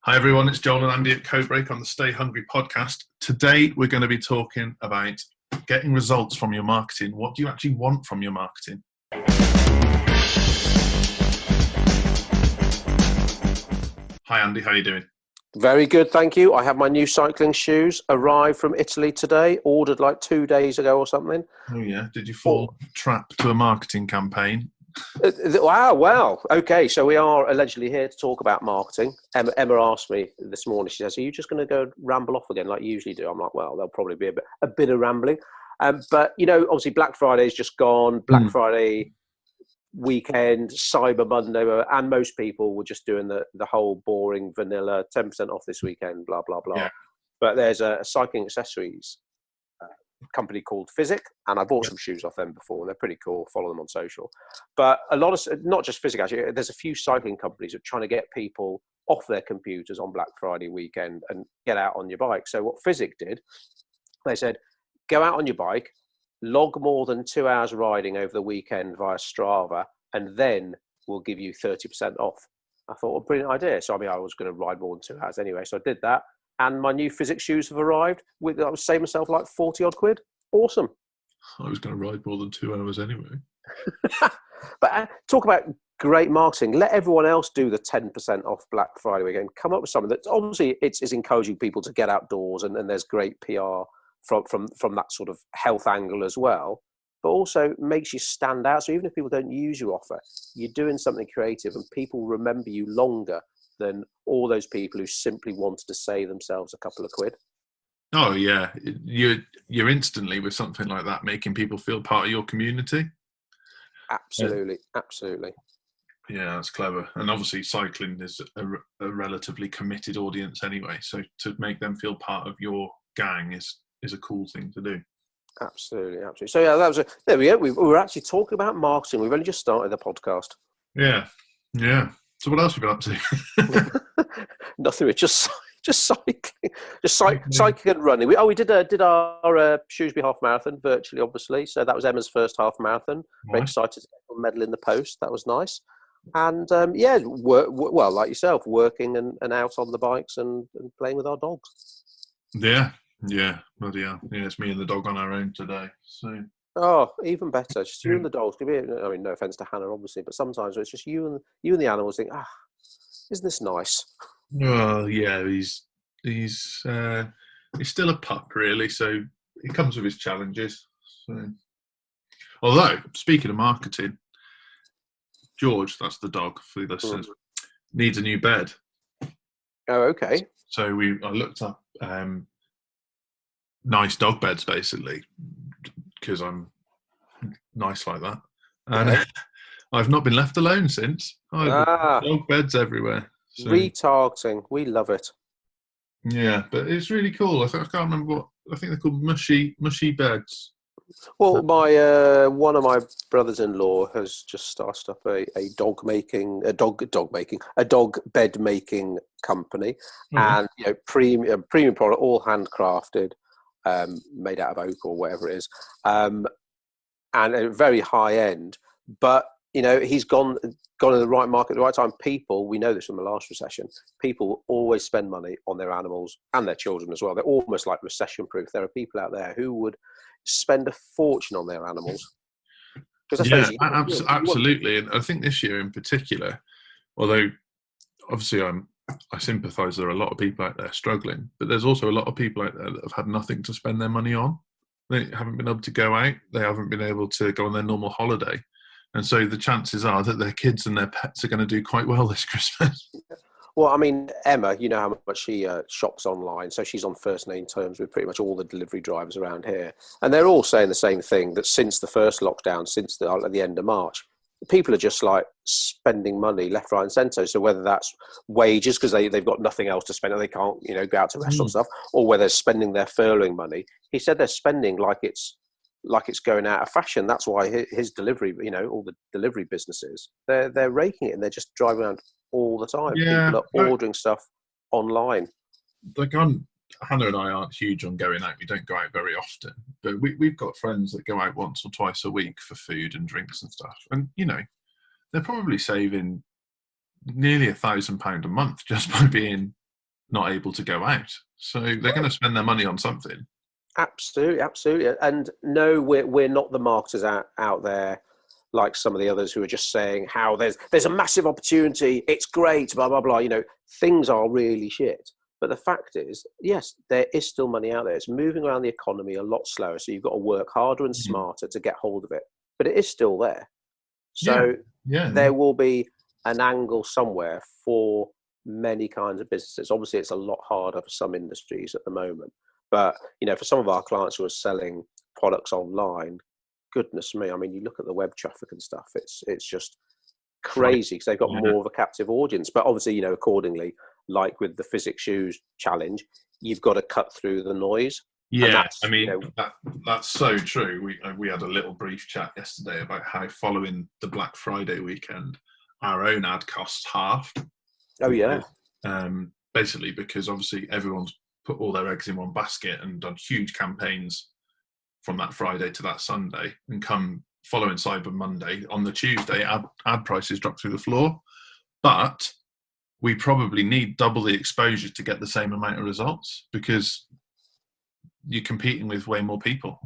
Hi everyone, it's Joel and Andy at Codebreak on the Stay Hungry podcast. Today we're going to be talking about getting results from your marketing. What do you actually want from your marketing? Hi Andy, how are you doing? Very good, thank you. I have my new cycling shoes, arrived from Italy today, ordered like 2 days ago or something. Oh yeah, did you fall trap to a marketing campaign? Wow. Okay, so we are allegedly here to talk about marketing. Emma asked me this morning, she says, are you just going to go ramble off again like you usually do? I'm like, well, there'll probably be a bit of rambling. But, you know, obviously Black Friday's just gone. Black Friday weekend, Cyber Monday, and most people were just doing the whole boring vanilla 10% off this weekend, blah, blah, blah. Yeah. But there's a cycling accessories company called Physic, and I bought some shoes off them before. They're pretty cool. Follow them on social. But a lot of, not just Physic actually, there's a few cycling companies that are trying to get people off their computers on Black Friday weekend and get out on your bike. So what Physic did, they said, go out on your bike, log more than 2 hours riding over the weekend via Strava, and then we'll give you 30% off. I thought, well, brilliant idea. So I mean, I was going to ride more than 2 hours anyway, so I did that. And my new Physic shoes have arrived. I was saving myself like 40 odd quid. Awesome. I was going to ride more than 2 hours anyway. But talk about great marketing. Let everyone else do the 10% off Black Friday weekend. Come up with something that obviously it's encouraging people to get outdoors, and there's great PR from that sort of health angle as well. But also makes you stand out. So even if people don't use your offer, you're doing something creative, and people remember you longer than all those people who simply wanted to save themselves a couple of quid. Oh yeah, you're instantly with something like that making people feel part of your community. Absolutely. Yeah, that's clever. And obviously cycling is a relatively committed audience anyway, so to make them feel part of your gang is a cool thing to do. Absolutely. So yeah, there we go. We were actually talking about marketing. We've only just started the podcast. Yeah. So what else have you been up to? Nothing. Just cycling, cycling and running. We did our Shrewsbury half marathon virtually, obviously. So that was Emma's first half marathon. Very excited to get a medal in the post. That was nice. And well, like yourself, working and out on the bikes and playing with our dogs. Yeah, bloody hell. Yeah, it's me and the dog on our own today. So. Oh, even better. Just you and the dogs. I mean, no offense to Hannah, obviously, but sometimes it's just you and the animals think, isn't this nice? Well, yeah, he's still a pup, really. So it comes with his challenges. So, although speaking of marketing, George, that's the dog for the listeners, needs a new bed. Oh, okay. So I looked up nice dog beds basically, because I'm nice like that, and I've not been left alone since. Dog beds everywhere. So. Retargeting, we love it. Yeah, but it's really cool. I can't remember what I think they're called. Mushy beds. Well, one of my brothers-in-law has just started up a dog bed making company, and premium product, all handcrafted. Made out of oak or whatever it is, and very high end. But he's gone in the right market at the right time. People, we know this from the last recession, people always spend money on their animals and their children as well. They're almost like recession proof. There are people out there who would spend a fortune on their animals. Absolutely. And I think this year in particular, although obviously I sympathise there are a lot of people out there struggling, but there's also a lot of people out there that have had nothing to spend their money on. They haven't been able to go out. They haven't been able to go on their normal holiday. And so the chances are that their kids and their pets are going to do quite well this Christmas. Well, I mean, Emma, you know how much she shops online. So she's on first name terms with pretty much all the delivery drivers around here. And they're all saying the same thing, that since the first lockdown, since at the end of March, people are just like spending money left, right and centre. So whether that's wages because they've got nothing else to spend and they can't go out to restaurant stuff, or whether they're spending their furloughing money. He said they're spending like it's going out of fashion. That's why his delivery, all the delivery businesses, they're raking it and they're just driving around all the time. Yeah, people are ordering stuff online. Like Hannah and I aren't huge on going out. We don't go out very often, but we've got friends that go out once or twice a week for food and drinks and stuff. And they're probably saving nearly £1,000 a month just by being not able to go out. So they're going to spend their money on something. Absolutely, absolutely. And no, we're not the marketers out there like some of the others who are just saying how there's a massive opportunity, it's great, blah blah blah. Things are really shit. But the fact is, yes, there is still money out there. It's moving around the economy a lot slower, so you've got to work harder and smarter to get hold of it. But it is still there. So there will be an angle somewhere for many kinds of businesses. Obviously, it's a lot harder for some industries at the moment. But, for some of our clients who are selling products online, goodness me, I mean, you look at the web traffic and stuff, it's just crazy because they've got more of a captive audience. But obviously, accordingly, like with the physics shoes challenge, you've got to cut through the noise. Yeah, I mean, that's so true. We had a little brief chat yesterday about how following the Black Friday weekend, our own ad costs halved. Oh, yeah. Basically, because obviously everyone's put all their eggs in one basket and done huge campaigns from that Friday to that Sunday, and come following Cyber Monday, on the Tuesday, ad prices drop through the floor. But we probably need double the exposure to get the same amount of results, because you're competing with way more people.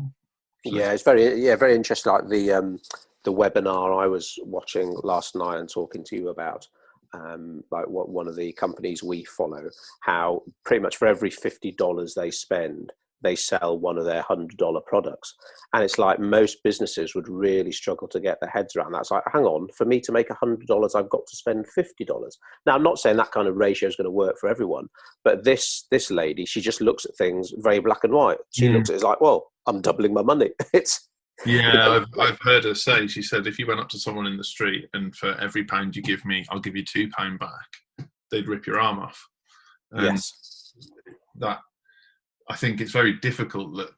So it's very interesting. Like the webinar I was watching last night and talking to you about, like what one of the companies we follow, how pretty much for every $50 they spend, they sell one of their $100 products. And it's like most businesses would really struggle to get their heads around that. It's like, hang on, for me to make $100, I've got to spend $50. Now, I'm not saying that kind of ratio is going to work for everyone, but this lady, she just looks at things very black and white. She looks at it as like, well, I'm doubling my money. I've heard her say, she said, if you went up to someone in the street and for every £1 you give me, I'll give you £2 back, they'd rip your arm off. And yes. That, I think it's very difficult that,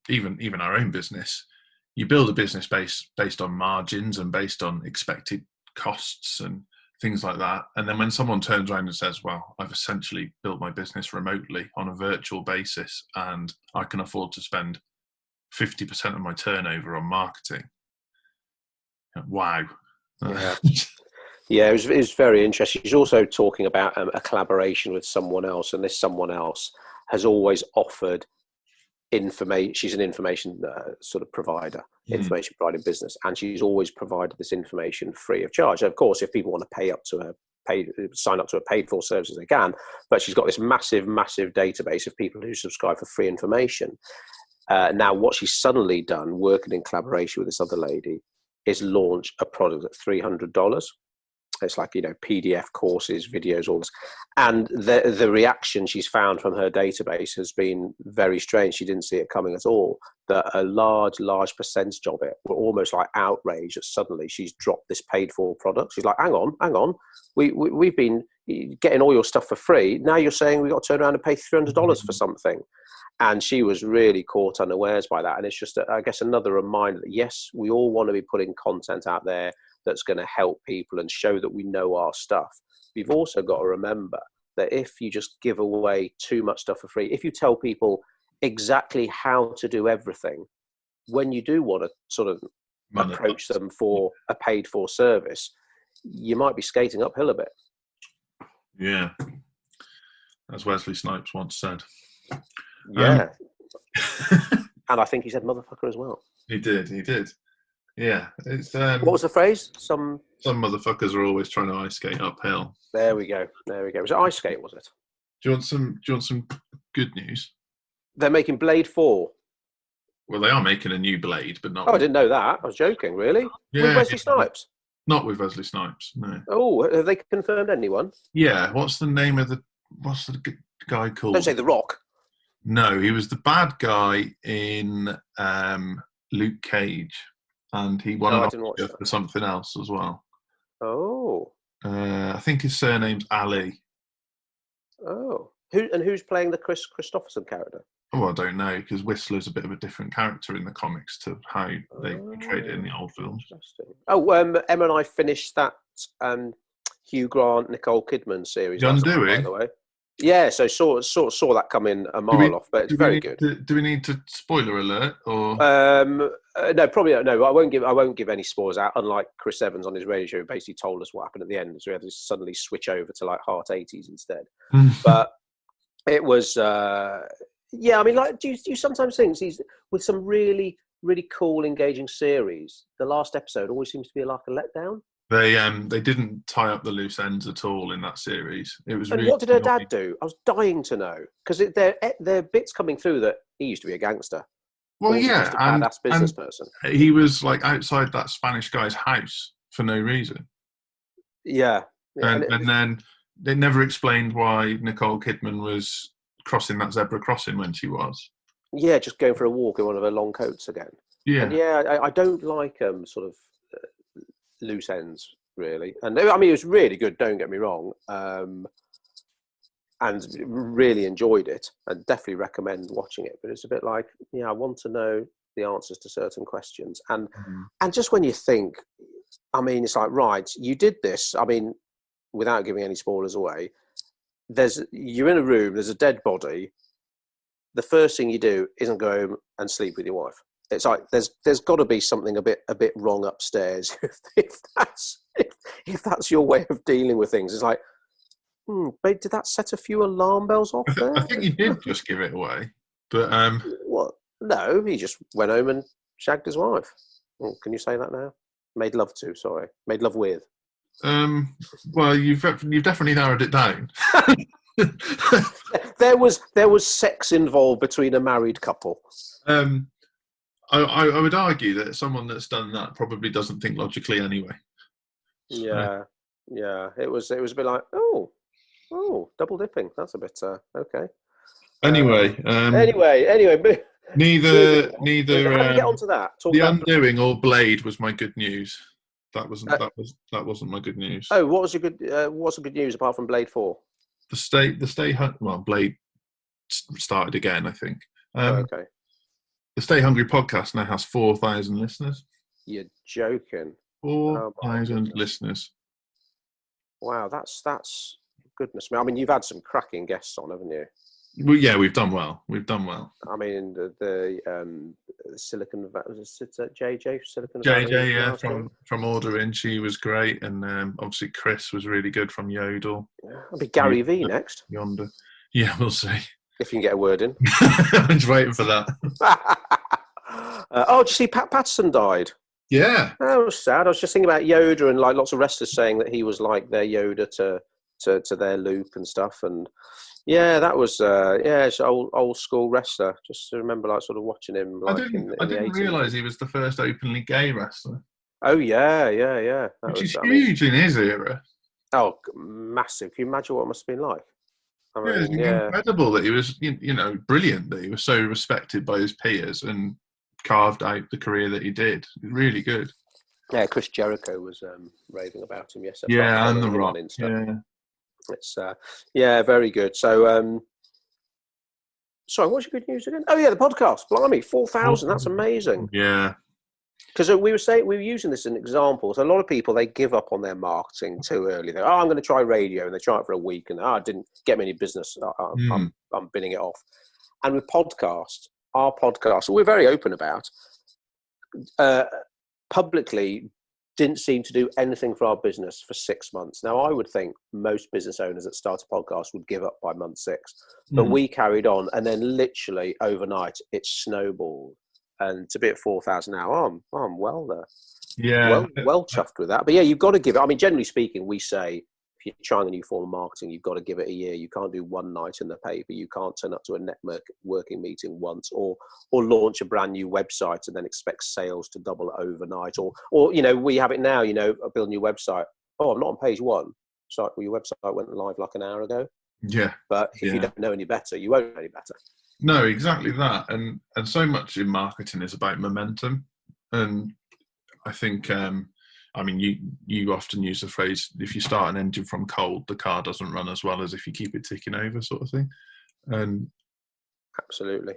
even our own business, you build a business based on margins and based on expected costs and things like that. And then when someone turns around and says, well, I've essentially built my business remotely on a virtual basis and I can afford to spend 50% of my turnover on marketing. Wow. Yeah, it was very interesting. She's also talking about a collaboration with someone else, and this someone else has always offered information. She's an information sort of provider, information providing business, and she's always provided this information free of charge. Of course, if people want to sign up to a paid for services, they can, but she's got this massive database of people who subscribe for free information. Now, what she's suddenly done, working in collaboration with this other lady, is launch a product at $300. It's like, PDF courses, videos, all this. And the reaction she's found from her database has been very strange. She didn't see it coming at all. That a large percentage of it were almost like outraged that suddenly she's dropped this paid for product. She's like, hang on. We've been getting all your stuff for free. Now you're saying we've got to turn around and pay $300 for something. And she was really caught unawares by that. And it's just, I guess, another reminder that, yes, we all want to be putting content out there that's going to help people and show that we know our stuff. We've also got to remember that if you just give away too much stuff for free, if you tell people exactly how to do everything, when you do want to sort of approach them for a paid for service, you might be skating uphill a bit. Yeah. As Wesley Snipes once said. Yeah. And I think he said motherfucker as well. He did. Yeah. It's what was the phrase? Some motherfuckers are always trying to ice skate uphill. There we go. Was it ice skate, was it? Do you want some good news? They're making Blade 4. Well, they are making a new Blade, but not. Oh, I didn't know that. I was joking. Really? Yeah, with Wesley Snipes? Not with Wesley Snipes. No. Oh, have they confirmed anyone? Yeah. What's the guy called? Don't say The Rock. No, he was the bad guy in Luke Cage, and he won an Oscar for something else as well. Oh. I think his surname's Ali. Oh. Who's playing the Chris Christopherson character? Oh, I don't know, because Whistler's a bit of a different character in the comics to how they portrayed it in the old films. Interesting. Oh, Emma and I finished that Hugh Grant, Nicole Kidman series. The Undoing? By the way. Yeah, so saw that coming a mile off, but it's very good. Do we need to spoiler alert or? No, probably no. I won't give any spoilers out. Unlike Chris Evans on his radio show, who basically told us what happened at the end, so we had to suddenly switch over to like Heart 80s instead. But it was, yeah. I mean, like, do you sometimes think he's with some really cool, engaging series? The last episode always seems to be like a letdown. They didn't tie up the loose ends at all in that series. It was. And really what did her dad do? I was dying to know, because there are bits coming through that he used to be a gangster. Well, yeah, just a badass business person. He was like outside that Spanish guy's house for no reason. Yeah, and then they never explained why Nicole Kidman was crossing that zebra crossing when she was. Yeah, just going for a walk in one of her long coats again. Yeah, and yeah, I don't like sort of loose ends really. And I mean, it was really good. Don't get me wrong. And really enjoyed it, and definitely recommend watching it. But it's a bit like, yeah, I want to know the answers to certain questions, and just when you think, I mean, it's like, right, you did this. I mean, without giving any spoilers away, you're in a room, there's a dead body. The first thing you do isn't go home and sleep with your wife. It's like there's got to be something a bit wrong upstairs if that's your way of dealing with things. It's like, babe, did that set a few alarm bells off there? I think you did just give it away, but what? No, he just went home and shagged his wife. Can you say that now? Made love to, sorry, made love with. Well, you've definitely narrowed it down. There was sex involved between a married couple. I would argue that someone that's done that probably doesn't think logically anyway. Yeah, yeah. It was a bit like, oh, double dipping. That's a bit okay. Anyway. Neither. How do we get onto that? The Undoing or Blade was my good news. That wasn't my good news. Oh, what's the good news apart from Blade 4? Blade started again, I think. Okay. The Stay Hungry podcast now has 4,000 listeners. You're joking. 4,000 listeners. Wow, that's goodness me. I mean, you've had some cracking guests on, haven't you? Well, yeah, we've done well. I mean, the Silicon Valley, was it JJ Silicon Valley? JJ, yeah, from Ordering, she was great, and obviously Chris was really good from Yodel. I'll be Gary V next. Yonder, yeah, we'll see if you can get a word in. I'm just waiting for that. Did you see Pat Patterson died? Yeah, that was sad. I was just thinking about Yoda, and like lots of wrestlers saying that he was like their Yoda to their Luke and stuff, and. Yeah, that was it's an old school wrestler. Just to remember, like, sort of watching him. Like, I didn't realise he was the first openly gay wrestler. Oh yeah. Which is huge in his era. Oh, massive! Can you imagine what it must have been like? I mean, it's incredible that he was, brilliant. That he was so respected by his peers and carved out the career that he did. Really good. Yeah, Chris Jericho was raving about him yesterday. Yeah, and The Rock. Yeah. It's very good. So, sorry, what's your good news again? Oh yeah, the podcast. Blimey, 4,000. That's amazing. Yeah. Because we were using this as an example. So a lot of people, they give up on their marketing too early. They're, I'm going to try radio, and they try it for a week, and I didn't get me any business. I'm binning it off. And with our podcast, we're very open about. Publicly. Didn't seem to do anything for our business for 6 months. Now, I would think most business owners that start a podcast would give up by month 6. But we carried on, and then literally overnight, it snowballed. And to be at 4,000 now, I'm well there. Yeah. Well chuffed with that. But yeah, you've got to give it. I mean, generally speaking, we say, if you're trying a new form of marketing, you've got to give it a year. You can't do one night in the paper. You can't turn up to a networking meeting once, or launch a brand new website and then expect sales to double overnight. Or we have it now. I build a new website. Oh, I'm not on page 1. So your website went live like an hour ago. Yeah. But if you don't know any better, you won't know any better. No, exactly that. And so much in marketing is about momentum. And I think. You often use the phrase, if you start an engine from cold, the car doesn't run as well as if you keep it ticking over, sort of thing. And absolutely.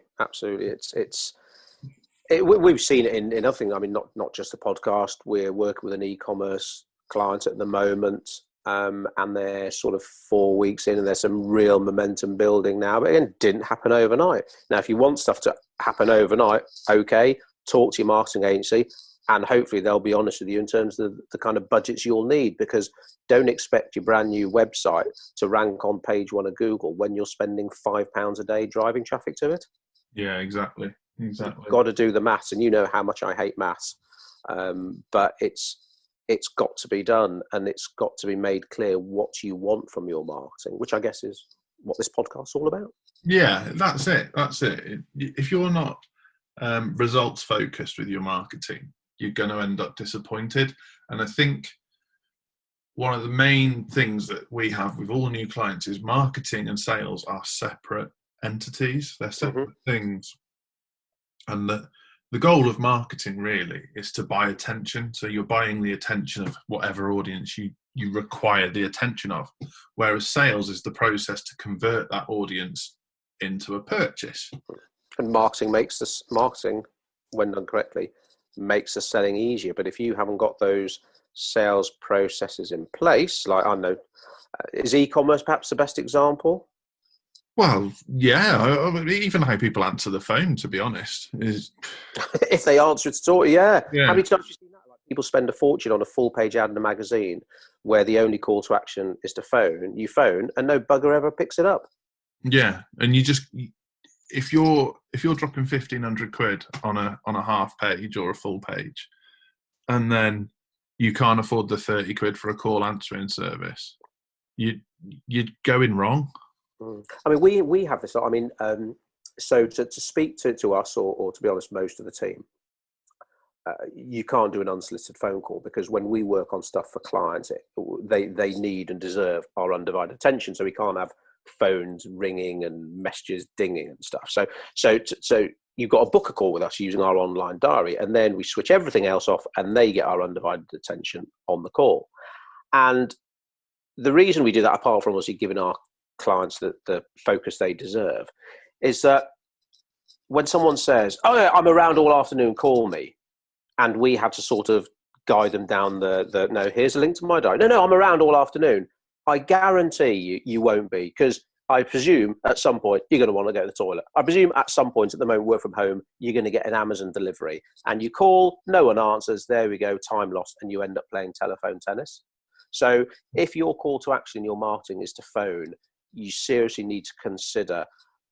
We've seen it in nothing. I mean, not just the podcast. We're working with an e-commerce client at the moment. and they're sort of 4 weeks in and there's some real momentum building now, but again, didn't happen overnight. Now, if you want stuff to happen overnight, okay, talk to your marketing agency and hopefully they'll be honest with you in terms of the kind of budgets you'll need, because don't expect your brand new website to rank on page 1 of Google when you're spending £5 a day driving traffic to it. Yeah, exactly. You've got to do the maths, and you know how much I hate maths, but it's got to be done, and it's got to be made clear what you want from your marketing, which I guess is what this podcast's all about. Yeah, that's it. If you're not results focused with your marketing, you're going to end up disappointed. And I think one of the main things that we have with all new clients is marketing and sales are separate entities. They're separate things. And the goal of marketing really is to buy attention. So you're buying the attention of whatever audience you require the attention of, whereas sales is the process to convert that audience into a purchase. And marketing, when done correctly, makes the selling easier. But if you haven't got those sales processes in place, like, I know, is e-commerce perhaps the best example? Well, yeah, even how people answer the phone, to be honest, is if they answer it at all, yeah. Yeah. How many times have you seen that? Like, people spend a fortune on a full-page ad in a magazine where the only call to action is to phone. You phone, and no bugger ever picks it up. Yeah, and if you're dropping 1,500 quid on a half page or a full page, and then you can't afford the 30 quid for a call answering service, you're going wrong. I mean, we have this. I mean, so to speak to us, or to be honest, most of the team, you can't do an unsolicited phone call, because when we work on stuff for clients, they need and deserve our undivided attention. So we can't have phones ringing and messages dinging and stuff. So you've got to book a call with us using our online diary, and then we switch everything else off, and they get our undivided attention on the call. And the reason we do that, apart from obviously giving our clients the focus they deserve, is that when someone says, "Oh yeah, I'm around all afternoon, call me," and we have to sort of guide them down the no, here's a link to my diary. No, I'm around all afternoon. I guarantee you won't be, because I presume at some point you're going to want to go to the toilet. I presume at some point at the moment, work from home, you're going to get an Amazon delivery, and you call, no one answers. There we go, time lost, and you end up playing telephone tennis. So if your call to action in your marketing is to phone, you seriously need to consider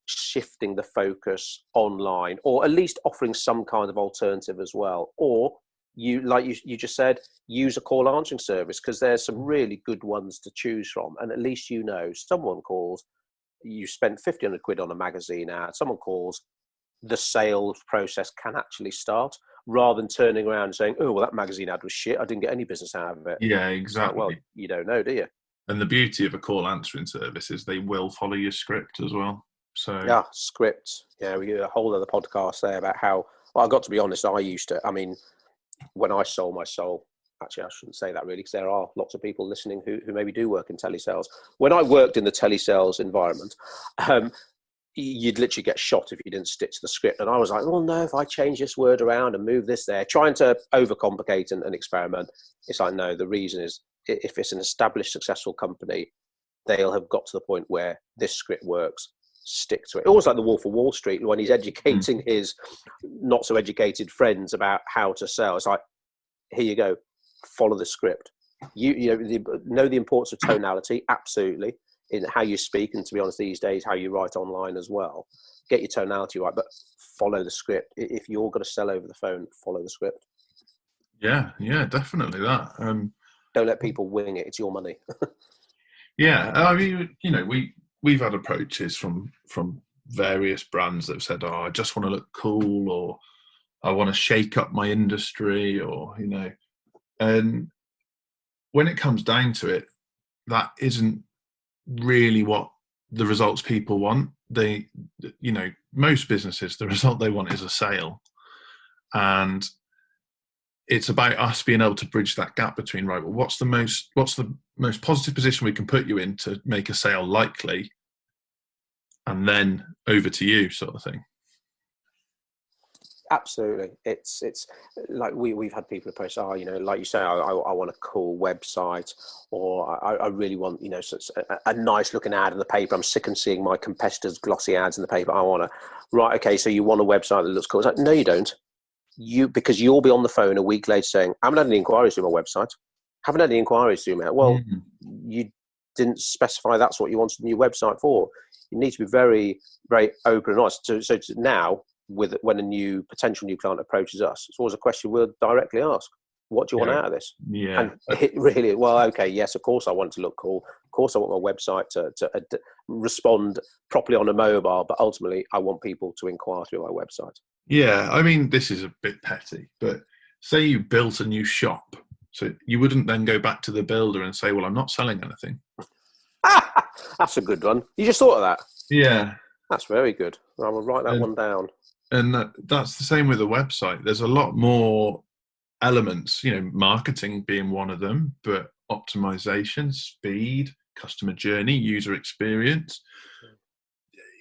shifting the focus online, or at least offering some kind of alternative as well. Or you, like you just said, use a call answering service, because there's some really good ones to choose from. And at least you know someone calls, you spent 1,500 quid on a magazine ad, someone calls, the sales process can actually start, rather than turning around and saying, "Oh, well, that magazine ad was shit, I didn't get any business out of it." Yeah, exactly. Well, you don't know, do you? And the beauty of a call answering service is they will follow your script as well. So yeah, scripts. Yeah, we did a whole other podcast there about how, well, I got to be honest, I used to, I mean, when I sold my soul, actually I shouldn't say that really, because there are lots of people listening who maybe do work in telesales. When I worked in the telesales environment, you'd literally get shot if you didn't stick to the script. And I was like, well, no, if I change this word around and move this there, trying to overcomplicate and experiment. It's like, no, the reason is, if it's an established, successful company, they'll have got to the point where this script works. Stick to it. Almost like the Wolf of Wall Street, when he's educating his not so educated friends about how to sell. It's like, here you go, follow the script. You know the importance of tonality, absolutely, in how you speak, and to be honest, these days how you write online as well. Get your tonality right, but follow the script. If you're going to sell over the phone, follow the script. Yeah, definitely that. Don't let people wing it. It's your money. Yeah, I mean, we've had approaches from various brands that have said, "Oh, I just want to look cool," or "I want to shake up my industry," or and when it comes down to it, that isn't really what the results people want. They, most businesses, the result they want is a sale, and it's about us being able to bridge that gap between, right, well, what's the most positive position we can put you in to make a sale likely, and then over to you, sort of thing. Absolutely. It's like we've had people approach, like you say, I want a cool website, or I really want, a nice looking ad in the paper. I'm sick of seeing my competitors' glossy ads in the paper. I want to, right, okay, so you want a website that looks cool. It's like, no, you don't. Because you'll be on the phone a week later saying, I haven't had any inquiries through my website. Haven't had any inquiries through my, well, you didn't specify that's what you wanted a new website for. You need to be very, very open and honest. So now, when a potential new client approaches us, it's always a question we'll directly ask: what do you want out of this? Yeah. And it really, well, okay, yes, of course I want it to look cool. Of course I want my website to respond properly on a mobile, but ultimately I want people to inquire through my website. Yeah, I mean, this is a bit petty, but say you built a new shop, so you wouldn't then go back to the builder and say, well, I'm not selling anything. That's a good one. You just thought of that? Yeah. That's very good. I will write that one down. And that's the same with a website. There's a lot more elements, marketing being one of them, but optimization, speed, customer journey, user experience,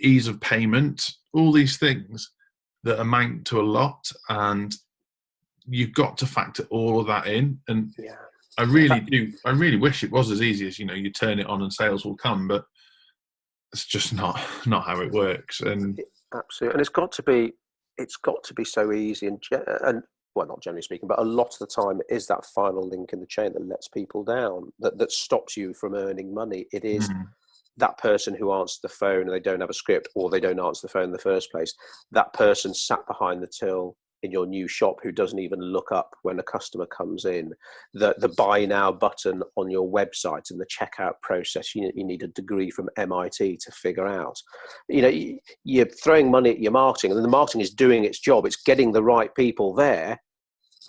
ease of payment, all these things that amount to a lot. And you've got to factor all of that in. And I really wish it was as easy as, you turn it on and sales will come, but it's just not how it works. And absolutely. And it's got to be so easy, and well, not generally speaking, but a lot of the time it is that final link in the chain that lets people down, that stops you from earning money. It is that person who answers the phone and they don't have a script, or they don't answer the phone in the first place. That person sat behind the till in your new shop who doesn't even look up when a customer comes in. The buy now button on your website and the checkout process, you need a degree from MIT to figure out. You're throwing money at your marketing, and then the marketing is doing its job. It's getting the right people there.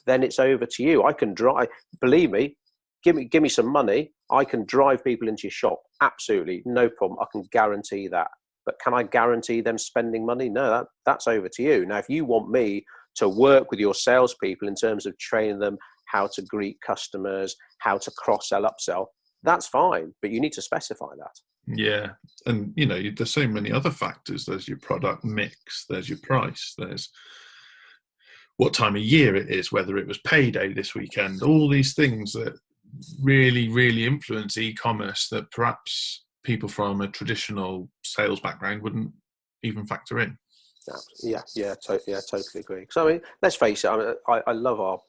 Then it's over to you. I can drive, believe me, give me some money. I can drive people into your shop. Absolutely, no problem. I can guarantee that. But can I guarantee them spending money? No, that's over to you. Now, if you want me to work with your salespeople in terms of training them how to greet customers, how to cross-sell, upsell, that's fine. But you need to specify that. Yeah. And, there's so many other factors. There's your product mix, there's your price, there's what time of year it is, whether it was payday this weekend, all these things that really, really influence e-commerce that perhaps people from a traditional sales background wouldn't even factor in. Totally agree. So, I mean, let's face it, I love our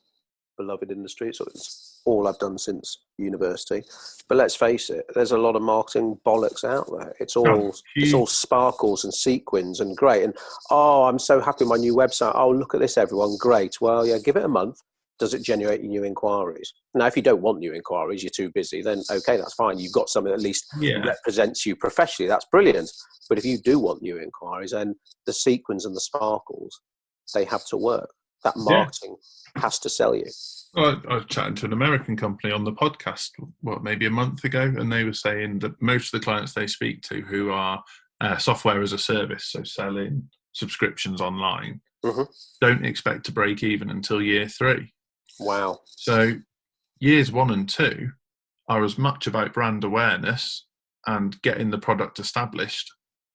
beloved industry. It's all I've done since university. But let's face it, there's a lot of marketing bollocks out there. It's all sparkles and sequins and great. And, I'm so happy with my new website. Oh, look at this, everyone. Great. Well, yeah, give it a month. Does it generate new inquiries? Now, if you don't want new inquiries, you're too busy, then okay, that's fine. You've got something that at least represents you professionally. That's brilliant. But if you do want new inquiries, then the sequins and the sparkles, they have to work. That marketing has to sell you. Well, I was chatting to an American company on the podcast, maybe a month ago, and they were saying that most of the clients they speak to who are software as a service, so selling subscriptions online, don't expect to break even until year 3. Wow. So years 1 and 2 are as much about brand awareness and getting the product established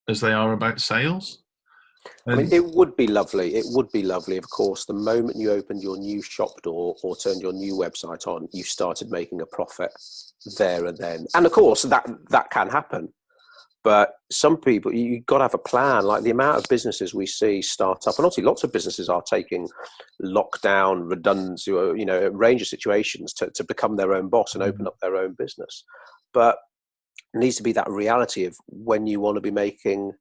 as they are about sales. I mean, it would be lovely. It would be lovely, of course, the moment you opened your new shop door or turned your new website on, you started making a profit there and then. And of course, that can happen. But some people, you've got to have a plan. Like the amount of businesses we see start up, and obviously lots of businesses are taking lockdown, redundancy, a range of situations to become their own boss and open up their own business. But it needs to be that reality of when you want to be making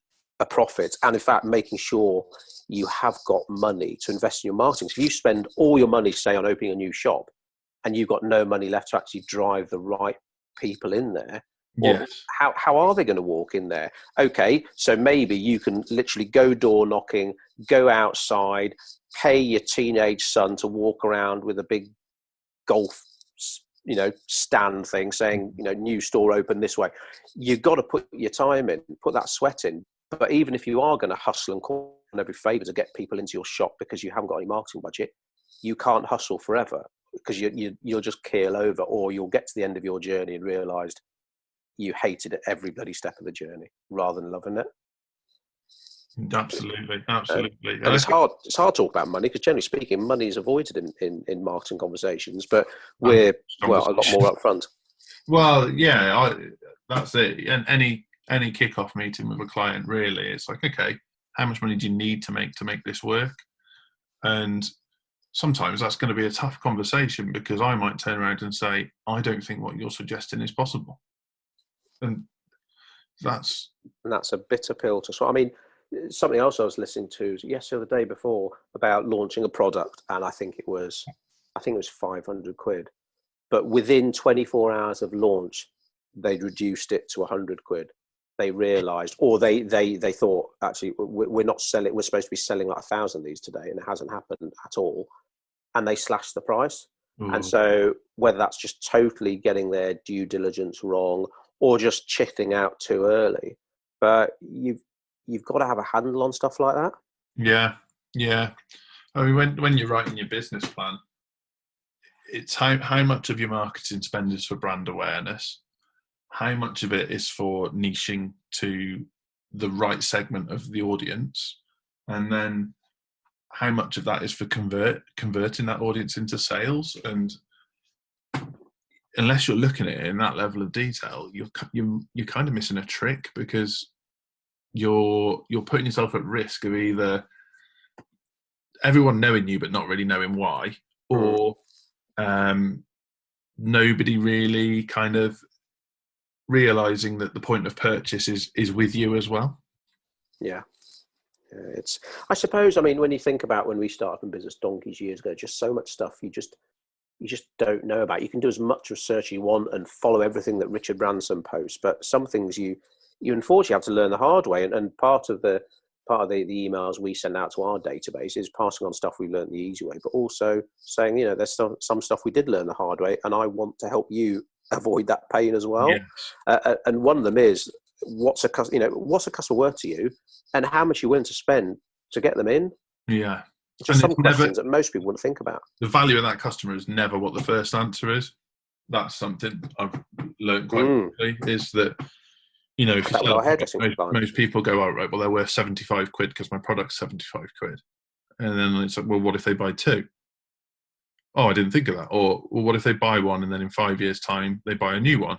a profit, and in fact making sure you have got money to invest in your marketing. So if you spend all your money, say, on opening a new shop, and you've got no money left to actually drive the right people in there, well, how are they going to walk in there? Okay, so maybe you can literally go door knocking, go outside, pay your teenage son to walk around with a big golf stand thing saying, new store open this way. You've got to put your time in, put that sweat in. But even if you are going to hustle and call on every favour to get people into your shop because you haven't got any marketing budget, you can't hustle forever, because you'll just keel over, or you'll get to the end of your journey and realised you hated it every bloody step of the journey rather than loving it. Absolutely, Uh, absolutely. And and I it's think hard. It's hard to talk about money because, generally speaking, money is avoided in marketing conversations. But I'm we're a lot conversation. more upfront. Well, yeah, that's it. And any kickoff meeting with a client, really, it's like, okay, how much money do you need to make this work? And sometimes that's going to be a tough conversation because I might turn around and say, I don't think what you're suggesting is possible, and that's And that's a bitter pill to swallow. I mean, something else I was listening to yesterday or the day before about launching a product, and I think it was 500 quid. But within 24 hours of launch, they'd reduced it to 100 quid. They realised, or they thought, actually, we're not selling. We're supposed to be selling like 1,000 of these today, and it hasn't happened at all. And they slashed the price. And oh, so whether that's just totally getting their due diligence wrong or just chitting out too early, but you've got to have a handle on stuff like that. yeah, yeah. I mean, when you're writing your business plan, it's how much of your marketing spend is for brand awareness, how much of it is for niching to the right segment of the audience, and then how much of that is for converting that audience into sales. And unless you're looking at it in that level of detail, you're kind of missing a trick because you're putting yourself at risk of either everyone knowing you but not really knowing why, Mm. or nobody really kind of realizing that the point of purchase is with you as well. Yeah. It's, I suppose, I mean, when you think about when we started in business donkeys years ago, just so much stuff you just don't know about. You can do as much research you want and follow everything that Richard Branson posts, but some things you unfortunately have to learn the hard way. And part of the emails we send out to our database is passing on stuff we learned the easy way, but also saying, there's some stuff we did learn the hard way, and I want to help you avoid that pain as well. Yes. And one of them is what's a customer worth to you, and how much you're willing to spend to get them in. Yeah. Just And some it's never questions that most people wouldn't think about. the value of that customer is never what the first answer is. That's something I've learned quite Mm. quickly, is that if you That with sell a our product, hairdressing clients. most people go, oh, right, well, they're worth 75 quid because my product's 75 quid. And then it's like, well, what if they buy two? Oh, I didn't think of that. Or, well, what if they buy one and then in 5 years' time they buy a new one?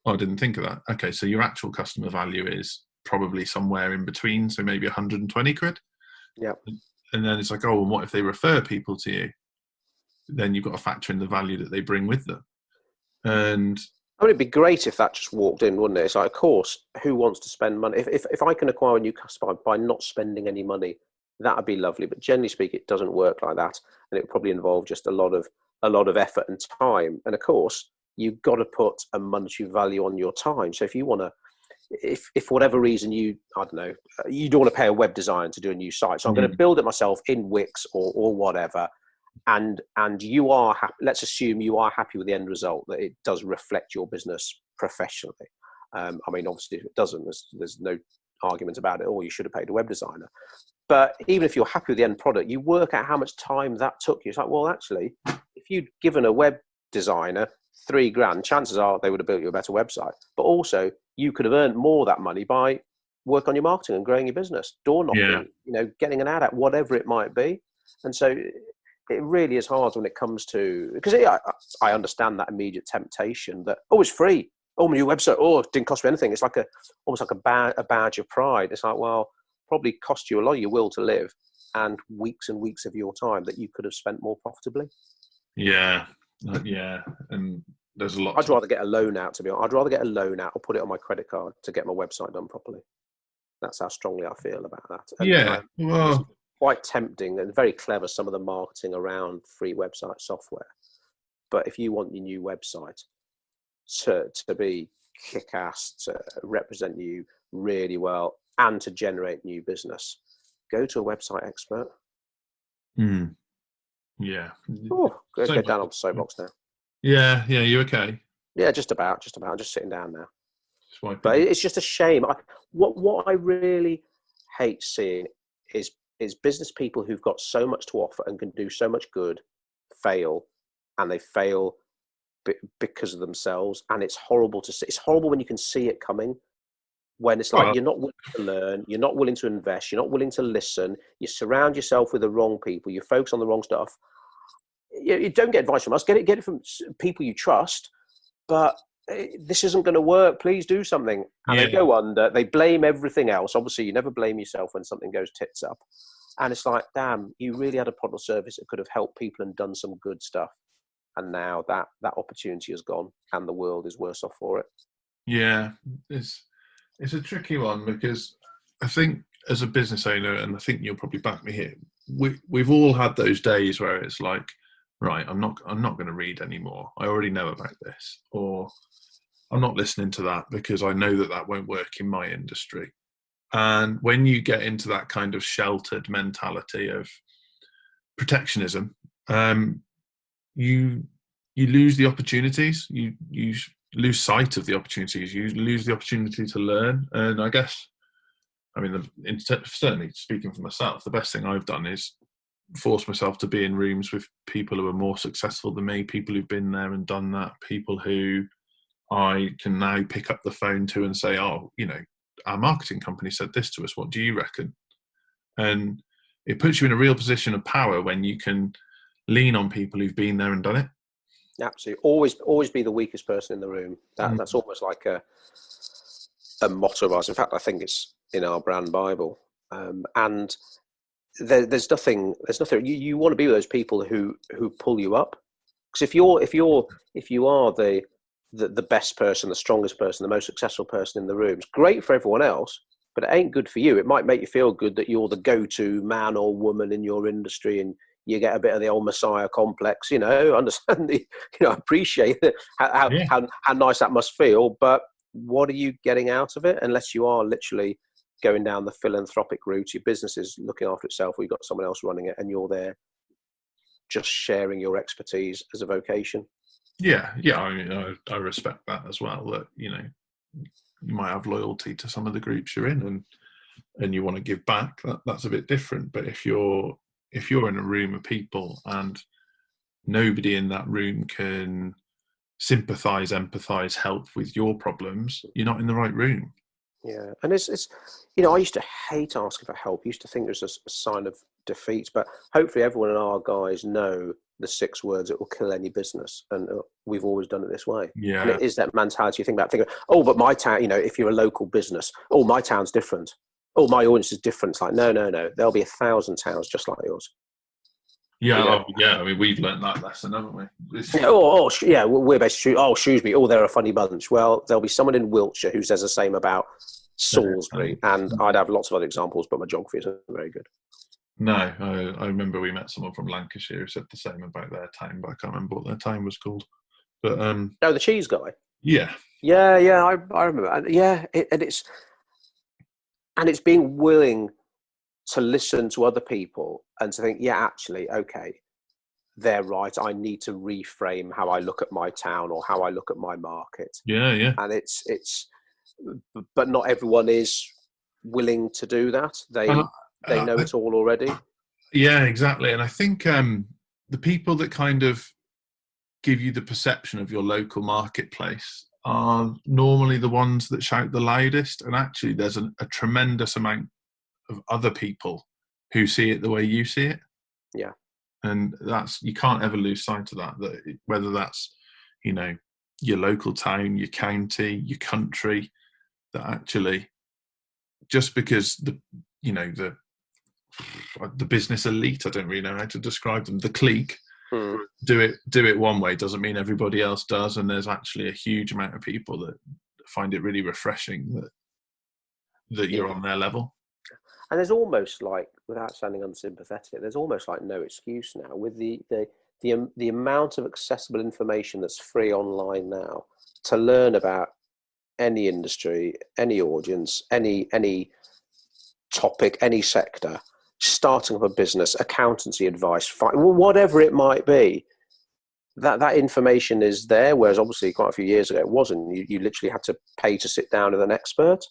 Oh, I didn't think of that. Okay, so your actual customer value is probably somewhere in between, so maybe 120 quid. Yeah. And then it's like, oh, and what if they refer people to you? Then you've got to factor in the value that they bring with them. And I mean, it'd be great if that just walked in, wouldn't it? It's like, of course, who wants to spend money? If I can acquire a new customer by not spending any money, that'd be lovely. But generally speaking, it doesn't work like that, and it would probably involve just a lot of effort and time. And of course, you've got to put a monetary value on your time. So if you want to, if for whatever reason I don't know, you don't want to pay a web designer to do a new site, so I'm going to build it myself in Wix or whatever. And you are happy, let's assume you are happy with the end result, that it does reflect your business professionally. I mean, obviously, if it doesn't, there's no argument about it, or you should have paid a web designer. But even if you're happy with the end product, you work out how much time that took you. It's like, well, actually, if you'd given a web designer £3,000, chances are they would have built you a better website. But also, you could have earned more of that money by work on your marketing and growing your business, door yeah, knocking, getting an ad out, whatever it might be. And so it really is hard when it comes to, because I understand that immediate temptation that, oh, it's free. Oh, my new website. Oh, it didn't cost me anything. It's like almost like a badge of pride. It's like, well, probably cost you a lot of your will to live and weeks of your time that you could have spent more profitably. yeah, yeah. And there's a lot I'd rather get a loan out, to be honest. I'd rather get a loan out or put it on my credit card to get my website done properly. That's how strongly I feel about that. Yeah, And it's well, quite tempting and very clever, some of the marketing around free website software. But if you want your new website to be kick-ass, to represent you really well, and to generate new business, go to a website expert. yeah. Oh, So go much. down on the soapbox now. Yeah, you okay? Yeah, just about. I'm just sitting down now. But Swiping. it's just a shame. What I really hate seeing is business people who've got so much to offer and can do so much good fail, and they fail because of themselves. And it's horrible to see. It's horrible when you can see it coming, when it's like you're not willing to learn, you're not willing to invest, you're not willing to listen, you surround yourself with the wrong people, you focus on the wrong stuff. You don't get advice from us, get it from people you trust, but this isn't going to work, please do something. And they go under, they blame everything else. Obviously, you never blame yourself when something goes tits up. And it's like, damn, you really had a product or service that could have helped people and done some good stuff. And now that opportunity has gone and the world is worse off for it. Yeah, it's a tricky one, because I think as a business owner, and I think you'll probably back me here, we've all had those days where it's like, right, I'm not going to read anymore. I already know about this, or I'm not listening to that because I know that won't work in my industry. And when you get into that kind of sheltered mentality of protectionism, you lose the opportunities. You lose sight of the opportunities. You lose the opportunity to learn. And I guess, I mean, certainly speaking for myself, the best thing I've done is force myself to be in rooms with people who are more successful than me, people who've been there and done that, people who I can now pick up the phone to and say, oh, our marketing company said this to us. What do you reckon? And it puts you in a real position of power when you can lean on people who've been there and done it. Absolutely. Always be the weakest person in the room. That's almost like a motto of ours. In fact, I think it's in our brand Bible. And there's nothing. You want to be with those people who pull you up. Because if you are the best person, the strongest person, the most successful person in the room, it's great for everyone else, but it ain't good for you. It might make you feel good that you're the go-to man or woman in your industry, and you get a bit of the old Messiah complex, understand appreciate how nice that must feel. But what are you getting out of it? Unless you are literally going down the philanthropic route, your business is looking after itself, or you've got someone else running it, and you're there just sharing your expertise as a vocation. Yeah. I mean, I respect that as well. That you might have loyalty to some of the groups you're in, and you want to give back. That's a bit different. But if you're in a room of people and nobody in that room can sympathise, empathise, help with your problems, you're not in the right room. Yeah, and it's I used to hate asking for help. I used to think it was a sign of defeat, but hopefully everyone in our guys know the 6 words that will kill any business, and we've always done it this way. Yeah. And it is that mentality. You think about thinking, oh, but my town, if you're a local business, oh, my town's different. Oh, my audience is different. It's like, no. There'll be 1,000 towns just like yours. Yeah, I mean, we've learned that lesson, haven't we? We're basically, Shrewsbury, they're a funny bunch. Well, there'll be someone in Wiltshire who says the same about Salisbury, and I'd have lots of other examples, but my geography isn't very good. No, I remember we met someone from Lancashire who said the same about their town, but I can't remember what their town was called. But the cheese guy. Yeah, I remember. And it's being willing to listen to other people and to think, actually, okay, they're right. I need to reframe how I look at my town or how I look at my market. Yeah. And but not everyone is willing to do that. They know it all already. Yeah, exactly. And I think the people that kind of give you the perception of your local marketplace are normally the ones that shout the loudest. And actually, there's a tremendous amount of other people who see it the way you see it. Yeah. And you can't ever lose sight of that whether that's, your local town, your county, your country, that actually just because the business elite, I don't really know how to describe them, the clique, do it one way doesn't mean everybody else does. And there's actually a huge amount of people that find it really refreshing that you're on their level. And there's almost like, without sounding unsympathetic, there's almost like no excuse now with the amount of accessible information that's free online now to learn about any industry, any audience, any topic, any sector, starting up a business, accountancy advice, whatever it might be. That information is there, whereas obviously quite a few years ago it wasn't. You literally had to pay to sit down with an expert.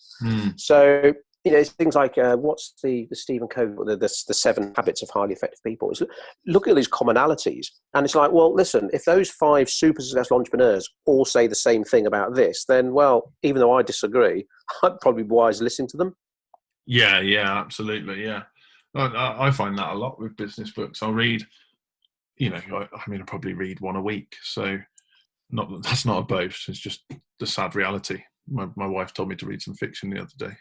So it's things like what's the Stephen Covey, the 7 habits of highly effective people. It's, look at these commonalities, and it's like, well, listen, if those 5 super successful entrepreneurs all say the same thing about this, then, well, even though I disagree, I'd probably be wise listening to them. Yeah, absolutely, yeah. I find that a lot with business books. I'll read, I probably read one a week. So that's not a boast. It's just the sad reality. My wife told me to read some fiction the other day.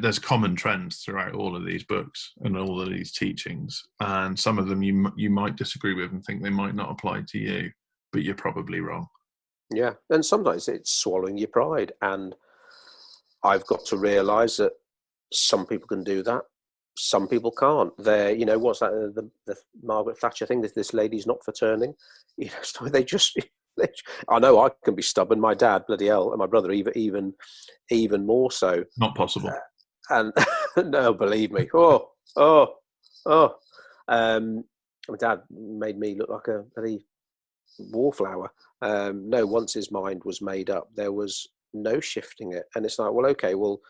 There's common trends throughout all of these books and all of these teachings, and some of them you might disagree with and think they might not apply to you, but you're probably wrong. Yeah, and sometimes it's swallowing your pride, and I've got to realise that some people can do that, some people can't. They're, what's that? The Margaret Thatcher thing. This lady's not for turning. So they just. I know I can be stubborn. My dad, bloody hell, and my brother even more so. Not possible. And no, believe me. My dad made me look like a bloody wallflower. No, once his mind was made up, there was no shifting it. And it's like, well, okay, well,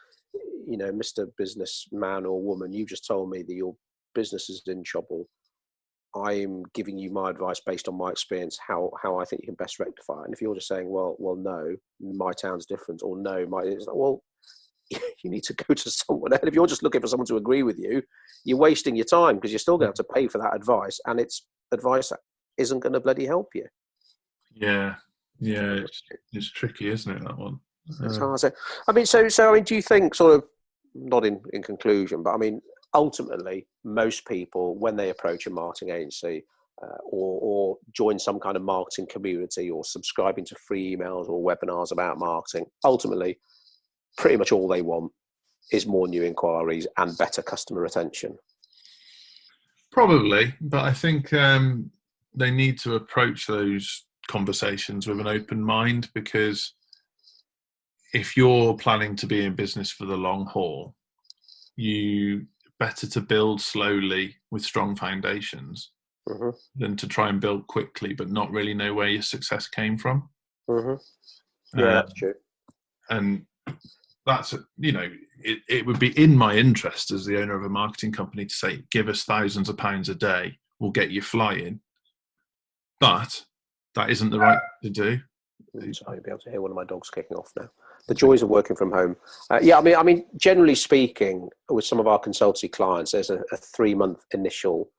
Mr. Businessman or woman, you just told me that your business is in trouble. I'm giving you my advice based on my experience, how I think you can best rectify it. And if you're just saying, well, no, my town's different, or no, it's like, well, you need to go to someone else. If you're just looking for someone to agree with you, you're wasting your time, because you're still going to have to pay for that advice, and it's advice that isn't going to bloody help you. Yeah, it's tricky, isn't it, that one? It's hard. So, do you think, sort of, not in conclusion, but ultimately, most people, when they approach a marketing agency or join some kind of marketing community or subscribing to free emails or webinars about marketing, ultimately, pretty much all they want is more new inquiries and better customer retention. Probably, but I think they need to approach those conversations with an open mind, because if you're planning to be in business for the long haul, you better to build slowly with strong foundations than to try and build quickly but not really know where your success came from. Yeah, that's true. And that's, it would be in my interest as the owner of a marketing company to say, give us thousands of pounds a day, we'll get you flying. But that isn't the right thing to do. Sorry, you'll be able to hear one of my dogs kicking off now. The joys of working from home. Generally speaking, with some of our consultancy clients, there's a 3-month initial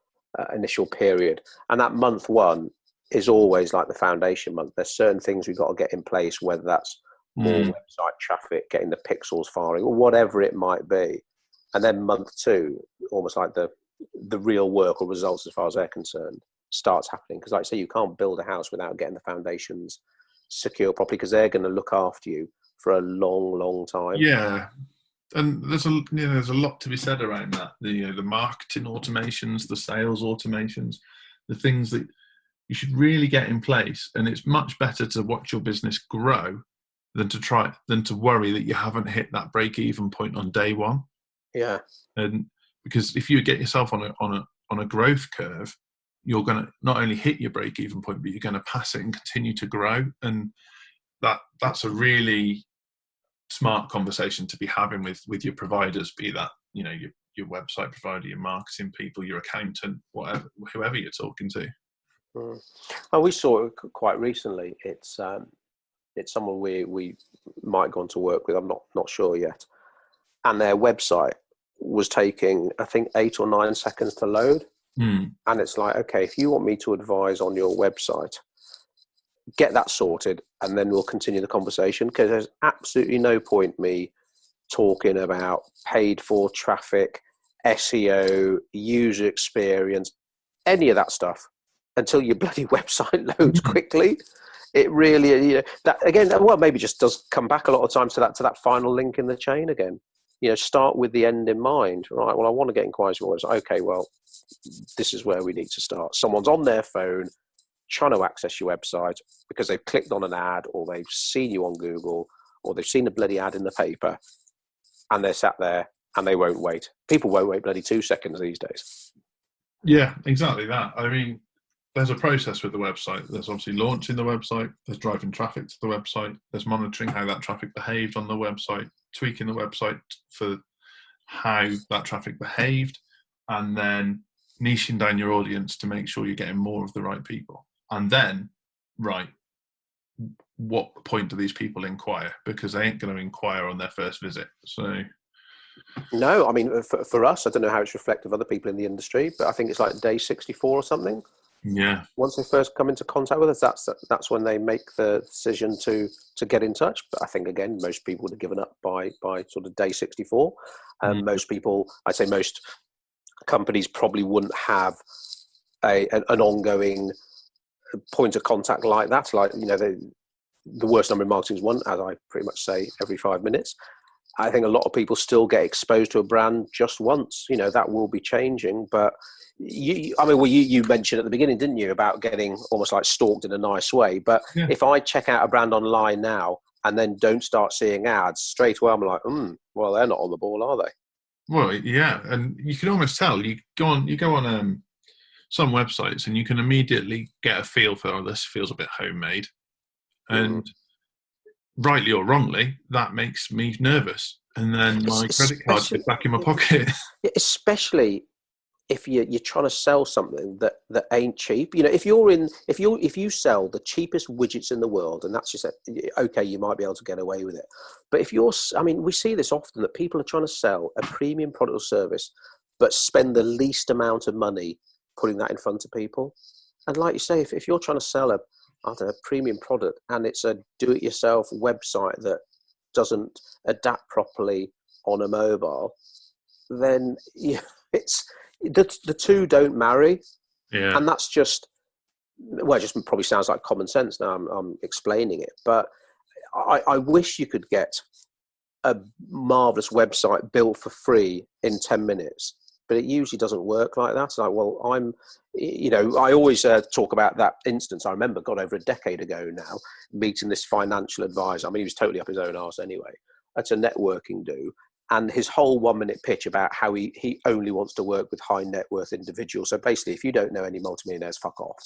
period, and that month 1 is always like the foundation month. There's certain things we've got to get in place, whether that's more website traffic, getting the pixels firing, or whatever it might be. And then month 2, almost like the real work or results, as far as they're concerned, starts happening. Because, like I say, you can't build a house without getting the foundations secure properly, because they're going to look after you for a long time. Yeah, and there's a lot to be said around that. The marketing automations, the sales automations, the things that you should really get in place. And it's much better to watch your business grow than to worry that you haven't hit that break-even point on day 1. Yeah, and because if you get yourself on a growth curve, you're going to not only hit your break-even point, but you're going to pass it and continue to grow. And that's a really smart conversation to be having with your providers, be that your website provider, your marketing people, your accountant, whoever you're talking to. Oh, we saw it quite recently. It's someone we might go on to work with. I'm not sure yet. And their website was taking, I think, 8 or 9 seconds to load. And it's like, okay, if you want me to advise on your website, get that sorted, and then we'll continue the conversation, because there's absolutely no point me talking about paid for traffic, SEO, user experience, any of that stuff until your bloody website loads quickly. It really, that again, well, maybe just does come back a lot of times to that final link in the chain again. Start with the end in mind. Right, well, I want to get inquiries for it. Okay, well, this is where we need to start. Someone's on their phone trying to access your website because they've clicked on an ad, or they've seen you on Google, or they've seen a bloody ad in the paper, and they're sat there and they won't wait. People won't wait bloody 2 seconds these days. Yeah, exactly that. there's a process with the website. There's obviously launching the website, there's driving traffic to the website, there's monitoring how that traffic behaved on the website, tweaking the website for how that traffic behaved, and then niching down your audience to make sure you're getting more of the right people. And then, right, what point do these people inquire? Because they ain't going to inquire on their first visit. So no, I mean, for us, I don't know how it's reflective of other people in the industry, but I think it's like day 64 or something. yeah, Once they first come into contact with us, that's when they make the decision to get in touch. But I think, again, most people would have given up by sort of day 64. Most people, I'd say most companies probably wouldn't have an ongoing point of contact like that. Like, you know, the worst number in marketing is one, as I pretty much say, every 5 minutes. I think a lot of people still get exposed to a brand just once. You know, that will be changing. But you mentioned at the beginning, didn't you, about getting almost like stalked in a nice way. But yeah. if I check out a brand online now and then don't start seeing ads, straight away I'm like, well, they're not on the ball, are they? Well, yeah, and you can almost tell. You go on some websites, and you can immediately get a feel for, this feels a bit homemade, and rightly or wrongly, that makes me nervous. And then my credit card goes back in my pocket. Especially if you're trying to sell something that ain't cheap. You know, if you sell the cheapest widgets in the world, and that's just okay, you might be able to get away with it. But if we see this often, that people are trying to sell a premium product or service, but spend the least amount of money putting that in front of people. And like you say, if you're trying to sell a premium product and it's a do-it-yourself website that doesn't adapt properly on a mobile, then it's the two don't marry. Yeah. And that's just, well, it just probably sounds like common sense now I'm explaining it, but I wish you could get a marvelous website built for free in 10 minutes, but it usually doesn't work like that. It's like, well, I always talk about that instance. I remember, God, over a decade ago now, meeting this financial advisor. I mean, he was totally up his own arse anyway. It's a networking do. And his whole 1 minute pitch about how he only wants to work with high net worth individuals. So basically, if you don't know any multimillionaires, fuck off.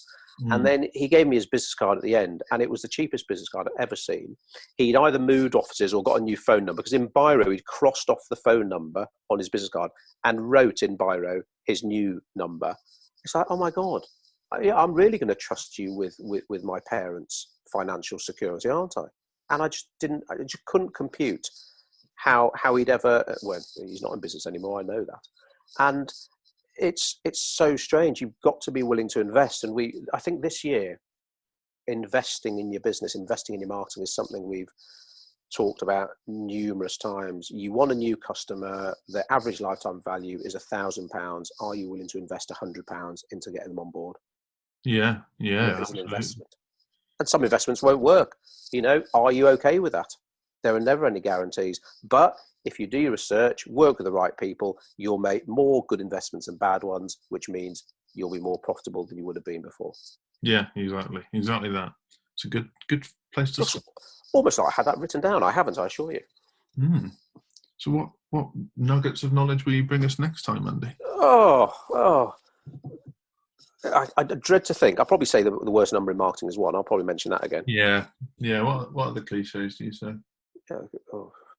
And then he gave me his business card at the end, and it was the cheapest business card I've ever seen. He'd either moved offices or got a new phone number, because in Biro, he'd crossed off the phone number on his business card and wrote in Biro his new number. It's like, oh my God, I'm really going to trust you with my parents' financial security, aren't I? And I just couldn't compute how he'd ever, well, he's not in business anymore, I know that. And it's so strange. You've got to be willing to invest. And I think this year, investing in your business, investing in your marketing is something we've talked about numerous times. You want a new customer, the average lifetime value is £1,000. Are you willing to invest £100 into getting them on board? Yeah. It's an investment. And some investments won't work. You know, are you okay with that? There are never any guarantees. But if you do your research, work with the right people, you'll make more good investments than bad ones, which means you'll be more profitable than you would have been before. Yeah, exactly that. It's a good place to start. Almost like I had that written down. I haven't, I assure you. So what nuggets of knowledge will you bring us next time, Andy? I dread to think. I'll probably say the worst number in marketing is one. I'll probably mention that again. Yeah. What are the cliches do you say?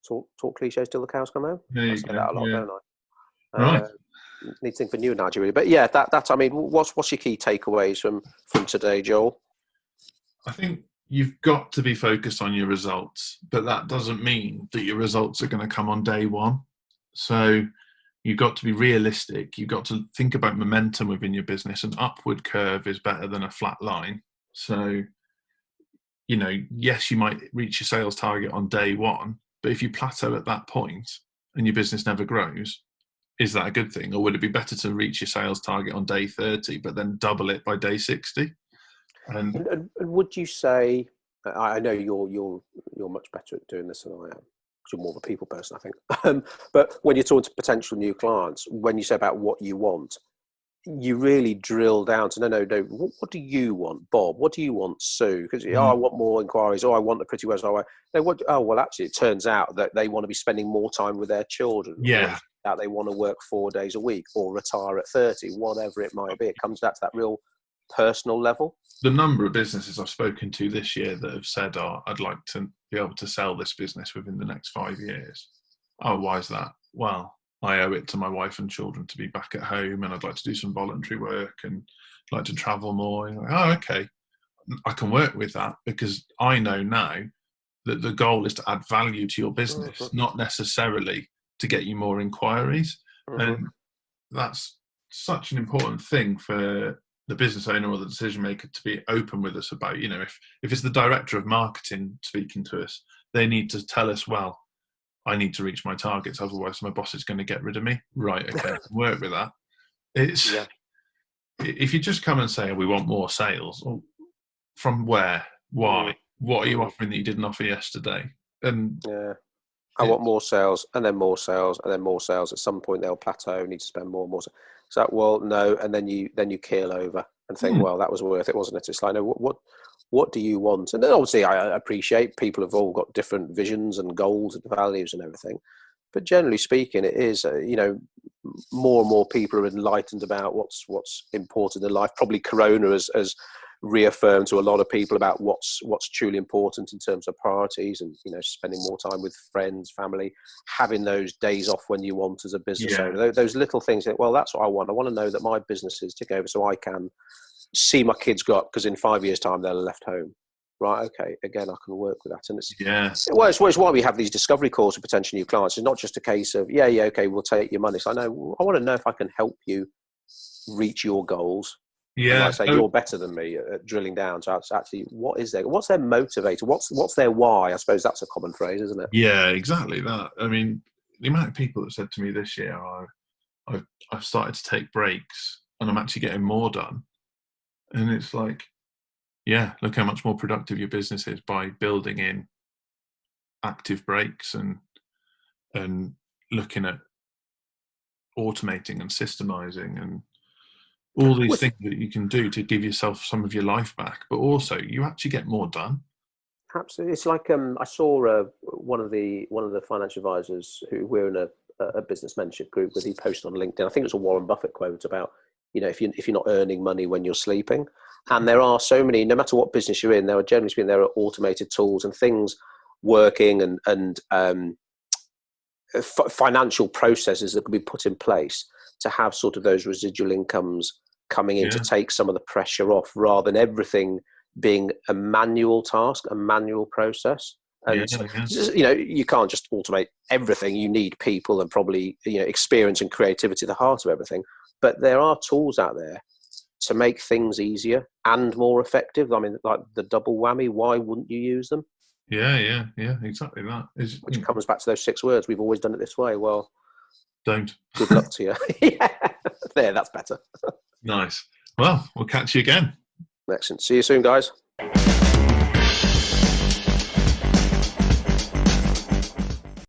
Talk cliches till the cows come home. I say that a lot, don't I? Right. Need to think for new analogy, really. But yeah, that I mean, what's your key takeaways from today, Joel? I think you've got to be focused on your results, but that doesn't mean that your results are going to come on day one. So you've got to be realistic. You've got to think about momentum within your business. An upward curve is better than a flat line. So, you know, yes, you might reach your sales target on day one, but if you plateau at that point and your business never grows, is that a good thing? Or would it be better to reach your sales target on day 30, but then double it by day 60? And would you say, I know you're much better at doing this than I am, because you're more of a people person, I think. But when you're talking to potential new clients, when you say about what you want, you really drill down to no. What do you want, Bob? What do you want, Sue? Because I want more inquiries. I want a pretty website. Actually, it turns out that they want to be spending more time with their children. Yeah. That they want to work 4 days a week or retire at 30, whatever it might be. It comes back to that real personal level. The number of businesses I've spoken to this year that have said, "Oh, I'd like to be able to sell this business within the next 5 years." Oh, why is that? Well, I owe it to my wife and children to be back at home, and I'd like to do some voluntary work and like to travel more. And like, oh, okay, I can work with that because I know now that the goal is to add value to your business, not necessarily to get you more inquiries. And that's such an important thing for the business owner or the decision maker to be open with us about. If it's the director of marketing speaking to us, they need to tell us, well, I need to reach my targets, otherwise my boss is going to get rid of me. Right, okay, I can work with that. If you just come and say, we want more sales, well, from where? Why? What are you offering that you didn't offer yesterday? And I want more sales, and then more sales, and then more sales. At some point, they'll plateau. Need to spend more and more. So, well, no, and then you keel over and think, well, that was worth it, wasn't it? It's like, no, what do you want? And then obviously, I appreciate people have all got different visions and goals and values and everything. But generally speaking, it is more and more people are enlightened about what's important in life. Probably Corona has reaffirmed to a lot of people about what's truly important in terms of priorities, and spending more time with friends, family, having those days off when you want as a business owner. Those little things that, well, that's what I want. I want to know that my business is ticking over so I can see my kids grow up, because in 5 years' time they'll have left home. Right, okay, again, I can work with that. And it's why we have these discovery calls with potential new clients. It's not just a case of, okay, we'll take your money. So I want to know if I can help you reach your goals. Yeah. And like I say, you're better than me at drilling down. So it's actually, what's their motivator? What's their why? I suppose that's a common phrase, isn't it? Yeah, exactly that. I mean, the amount of people that said to me this year, I've started to take breaks and I'm actually getting more done. And it's like, look how much more productive your business is by building in active breaks and looking at automating and systemizing and all these things that you can do to give yourself some of your life back, but also you actually get more done. Absolutely. It's like I saw one of the financial advisors who we're in a business mentorship group with. He posted on LinkedIn, I think it was a Warren Buffett quote about, if you're not earning money when you're sleeping. And there are so many, no matter what business you're in, generally speaking, there are automated tools and things working and financial processes that can be put in place to have sort of those residual incomes coming in to take some of the pressure off, rather than everything being a manual task, a manual process. And you can't just automate everything. You need people and probably experience and creativity at the heart of everything. But there are tools out there to make things easier and more effective. I mean, like the double whammy. Why wouldn't you use them? Yeah, exactly that. Which comes back to those 6 words. We've always done it this way. Well, don't. Good luck to you. There, that's better. Nice. Well, we'll catch you again. Excellent. See you soon, guys.